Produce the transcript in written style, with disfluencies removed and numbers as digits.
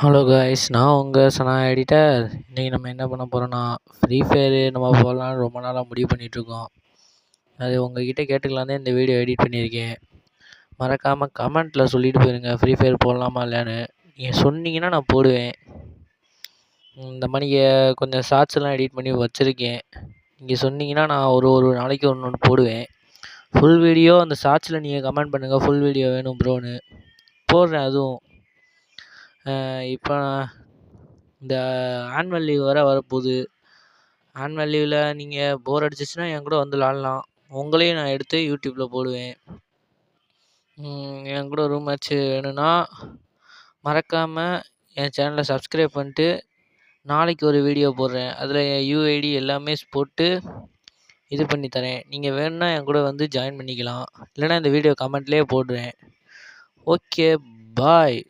Hello guys, நான் உங்கள் சனா editor. இன்றைக்கி நம்ம என்ன பண்ண போகிறோன்னா, ஃப்ரீ ஃபயரு நம்ம போடலான்னு ரொம்ப நாளாக முடிவு பண்ணிகிட்ருக்கோம். அது உங்கள்கிட்ட கேட்டுக்கலாம் தான் இந்த வீடியோ எடிட் பண்ணியிருக்கேன். மறக்காமல் கமெண்ட்டில் சொல்லிட்டு போயிருங்க, ஃப்ரீ ஃபயர் போடலாமா இல்லையான்னு. நீங்கள் சொன்னீங்கன்னா நான் போடுவேன். இந்த மணிக்கு கொஞ்சம் ஷார்ட்ஸ்லாம் எடிட் பண்ணி வச்சுருக்கேன். நீங்கள் சொன்னீங்கன்னா நான் ஒரு நாளைக்கு ஒன்று ஒன்று போடுவேன். ஃபுல் வீடியோ அந்த ஷார்ட்ஸில் நீங்கள் கமெண்ட் பண்ணுங்கள், ஃபுல் வீடியோ வேணும் ப்ரோன்னு போடுறேன். அதுவும் இப்போ இந்த ஆனுவல் லீவ் வரப்போகுது. ஆனுவல் லீவில் நீங்கள் போர் அடிச்சிச்சுன்னா என் கூட வந்து விளாட்லாம். உங்களையும் நான் எடுத்து யூடியூப்பில் போடுவேன். என் கூட ரூம் மேட்ச் வேணும்னா மறக்காமல் என் சேனலை சப்ஸ்கிரைப் பண்ணிட்டு நாளைக்கு ஒரு வீடியோ போடுறேன். அதில் என் யூஐடி எல்லாமே போட்டு இது பண்ணி தரேன். நீங்கள் வேணும்னா என் கூட வந்து ஜாயின் பண்ணிக்கலாம். இல்லைனா இந்த வீடியோ கமெண்ட்லேயே போடுறேன். ஓகே, பாய்.